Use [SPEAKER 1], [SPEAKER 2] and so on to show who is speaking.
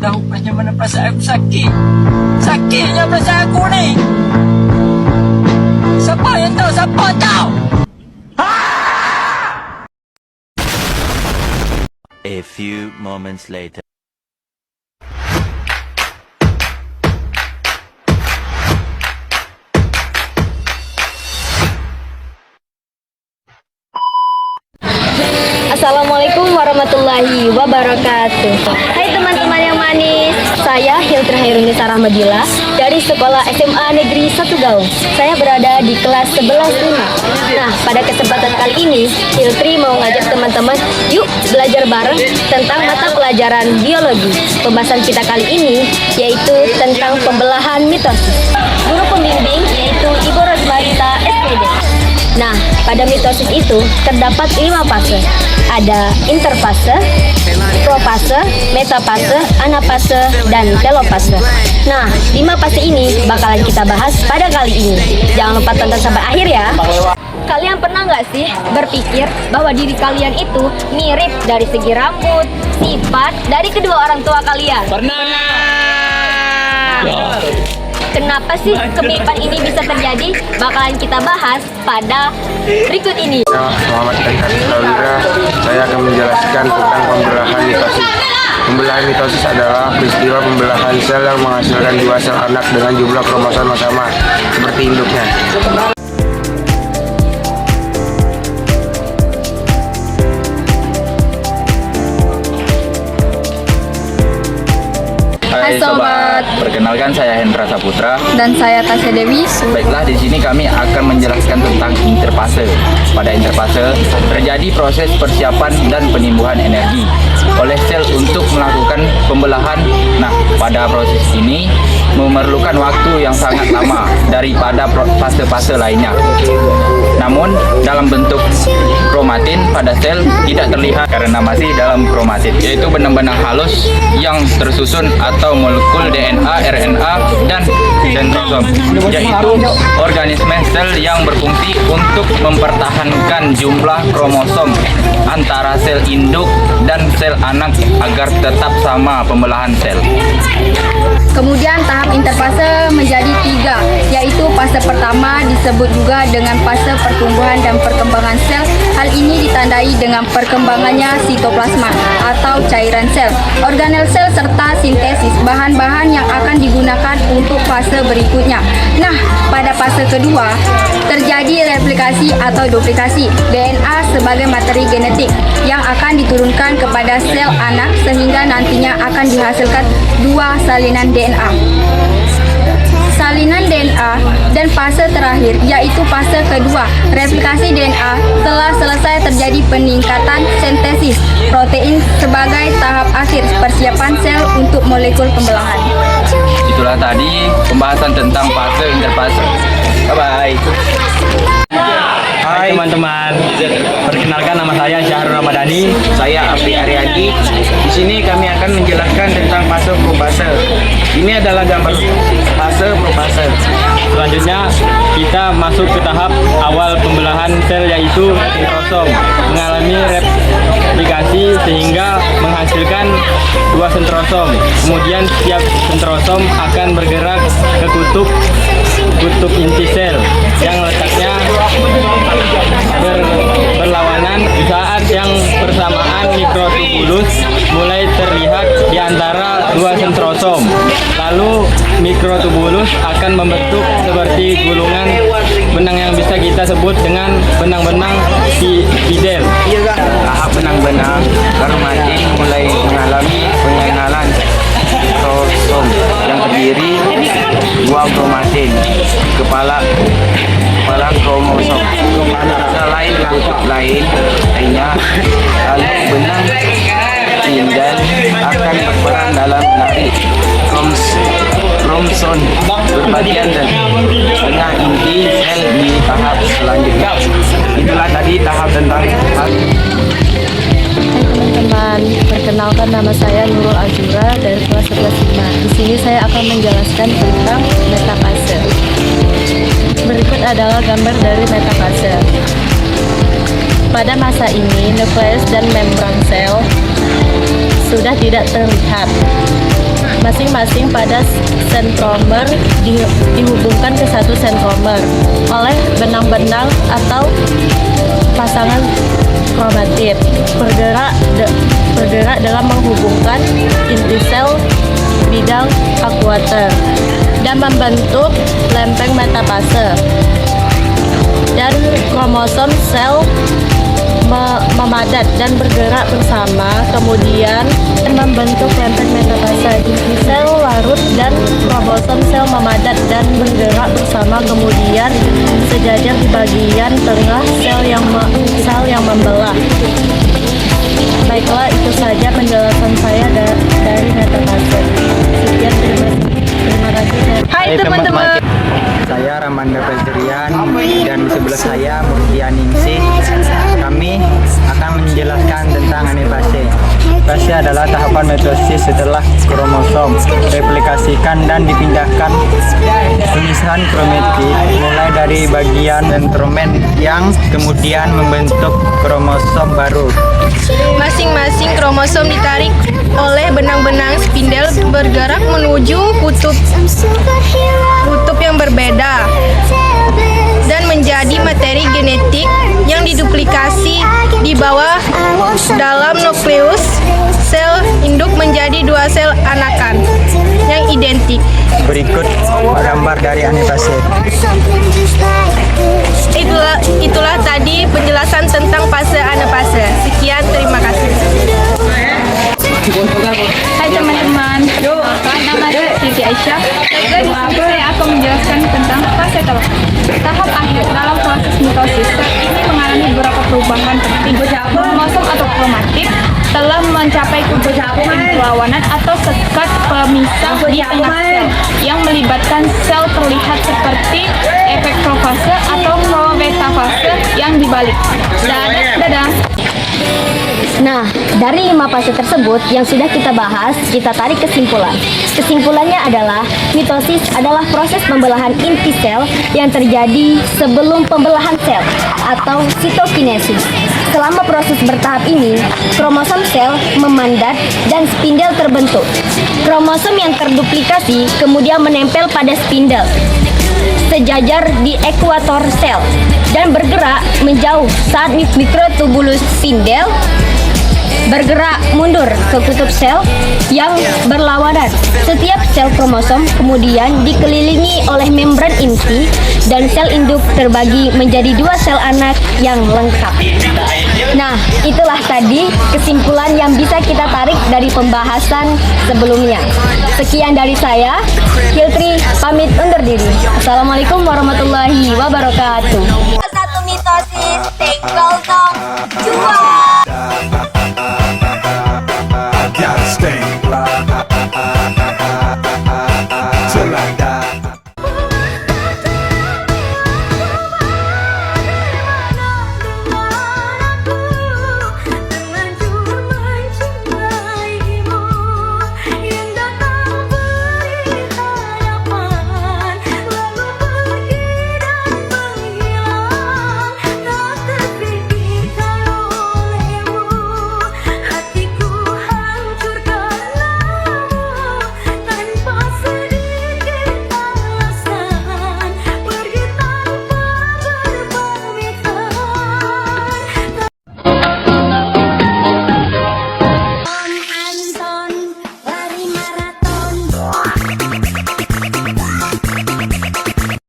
[SPEAKER 1] tahu macam mana perasaan aku sakit. Sakitnya perasaan aku ni. Siapa yang tahu? Siapa tahu?
[SPEAKER 2] A few moments later.
[SPEAKER 3] Assalamualaikum warahmatullahi wabarakatuh. Hai teman-teman yang manis, saya Hiltra Hairunisa Rahmadillah dari Sekolah SMA Negeri 1 Gaung. Saya berada di kelas 11-5. Nah, pada kesempatan kali ini, Hiltri mau ngajak teman-teman yuk belajar bareng tentang mata pelajaran biologi. Pembahasan kita kali ini yaitu tentang pembelahan mitosis. Guru pembimbing yaitu Ibu Rosmarita SPD. Nah, pada mitosis itu terdapat 5 fase. Ada interfase, profase, metafase, anafase, dan telofase. Nah, 5 fase ini bakalan kita bahas pada kali ini. Jangan lupa tonton sampai akhir ya. Kalian pernah nggak sih berpikir bahwa diri kalian itu mirip dari segi rambut, sifat dari kedua orang tua kalian?
[SPEAKER 1] Pernah.
[SPEAKER 3] Kenapa sih kemiripan ini bisa terjadi? Bakalan kita bahas pada berikut ini.
[SPEAKER 4] Selamat datang Saudara. Saya akan menjelaskan tentang pembelahan mitosis. Pembelahan mitosis adalah peristiwa pembelahan sel yang menghasilkan 2 sel anak dengan jumlah kromosom yang sama seperti induknya.
[SPEAKER 5] Hai sobat, perkenalkan saya Hendra Saputra
[SPEAKER 6] dan saya Tasya Dewi.
[SPEAKER 5] Baiklah, di sini kami akan menjelaskan tentang interfase. Pada interfase terjadi proses persiapan dan penimbuhan energi oleh sel untuk melakukan pembelahan. Nah, pada proses ini memerlukan waktu yang sangat lama daripada fase-fase lainnya. Namun dalam bentuk kromatin pada sel tidak terlihat karena masih dalam kromatin, yaitu benang-benang halus yang tersusun atau molekul DNA, RNA, dan sentrosom, yaitu organisme sel yang berfungsi untuk mempertahankan jumlah kromosom antara sel induk dan sel anak agar tetap sama pembelahan sel.
[SPEAKER 6] Kemudian tahap interfase menjadi 3, yaitu fase pertama disebut juga dengan fase pertumbuhan dan perkembangan sel. Hal ini ditandai dengan perkembangannya sitoplasma atau cairan sel, organel sel, serta sintesis bahan-bahan yang akan digunakan untuk fase berikutnya. Nah, pada fase kedua terjadi replikasi atau duplikasi DNA sebagai materi genetik yang akan diturunkan kepada sel anak sehingga nantinya akan dihasilkan 2 salinan DNA. Salinan DNA dan fase terakhir yaitu fase kedua replikasi DNA telah selesai terjadi peningkatan sintesis protein sebagai tahap akhir persiapan sel untuk molekul pembelahan.
[SPEAKER 5] Itulah tadi pembahasan tentang fase interfase. Bye-bye.
[SPEAKER 7] Hai teman-teman, perkenalkan nama saya Syahrul Ramadhani.
[SPEAKER 4] Saya Afri Aryadi. Di sini kami akan menjelaskan tentang fase profase. Ini adalah gambar fase profase.
[SPEAKER 7] Selanjutnya kita masuk ke tahap awal pembelahan sel yaitu sentrosom, mengalami replikasi sehingga menghasilkan 2 sentrosom. Kemudian setiap sentrosom akan bergerak ke kutub inti sel yang letaknya berlawanan. Saat yang bersamaan mikrotubulus mulai terlihat di antara 2 sentrosom. Lalu mikrotubulus akan membentuk seperti gulungan benang yang bisa kita sebut dengan benang-benang fidel.
[SPEAKER 4] Tahap benang-benang kromatin mulai mengalami pengenalan kromosom yang terdiri 2 kromatin, kepala kromosom, selain kutub lainnya, lalu benang spindel akan berperan dalam menarik kromosom berbagian tengah inti sel di tahap selanjutnya. Itulah tadi tahap tentang
[SPEAKER 3] Teman-teman, perkenalkan nama saya Nurul Azura dari kelas 11-5. Di sini saya akan menjelaskan tentang metafase. Berikut adalah gambar dari metafase. Pada masa ini, nukleus dan membran sel sudah tidak terlihat. masing-masing pada sentromer dihubungkan ke satu sentromer oleh benang-benang atau pasangan kromatid bergerak dalam menghubungkan inti sel bidang akuator dan membentuk lempeng metafase. Dan kromosom sel memadat dan bergerak bersama, kemudian membentuk lempeng metafase. Inti sel larut dan kromosom sel memadat dan bergerak bersama, kemudian sejajar di bagian tengah sel yang membelah. Baiklah, itu saja penjelasan saya dari metafase. Sekian, terima kasih.
[SPEAKER 7] Hai teman-teman.
[SPEAKER 5] Saya Ramanda Fazrian dan di sebelah saya Murtia Ningsih. Kami akan menjelaskan tentang anifase. Fase adalah tahapan mitosis setelah kromosom replikasikan dan dipindahkan tulisan kromatid mulai dari bagian sentromer yang kemudian membentuk kromosom baru.
[SPEAKER 6] Masing-masing kromosom ditarik oleh benang-benang spindel bergerak menuju kutub yang berbeda dan menjadi materi genetik yang diduplikasi di bawah dalam nukleus sel induk menjadi dua sel anakan yang identik.
[SPEAKER 5] Berikut gambar dari anifase.
[SPEAKER 6] Itulah tadi penjelasan tentang fase anafase. Sekian, terima kasih.
[SPEAKER 8] Hai teman-teman, nama saya Siti Aisyah. Saya akan menjelaskan tentang fase tahap akhir dalam proses mitosis. Ini mengalami beberapa perubahan penting. Kromosom atau kromatid telah mencapai perlawanan atau sekat pemisah di tengah sel yang melibatkan sel terlihat seperti efek profase atau prometafase yang dibalik. Dadah.
[SPEAKER 3] Nah, dari 5 fase tersebut yang sudah kita bahas, kita tarik kesimpulan. Kesimpulannya adalah mitosis adalah proses pembelahan inti sel yang terjadi sebelum pembelahan sel atau sitokinesis. Selama proses bertahap ini, kromosom sel memandat dan spindel terbentuk. Kromosom yang terduplikasi kemudian menempel pada spindel sejajar di ekuator sel dan bergerak menjauh saat mikrotubulus spindel bergerak mundur ke kutub sel yang berlawanan. Setiap sel kromosom kemudian dikelilingi oleh membran inti dan sel induk terbagi menjadi dua sel anak yang lengkap. Nah, itulah tadi kesimpulan yang bisa kita tarik dari pembahasan sebelumnya. Sekian dari saya, Hiltri pamit undur diri. Assalamualaikum warahmatullahi wabarakatuh.
[SPEAKER 9] Satu mitosis, tinggal dong, jual.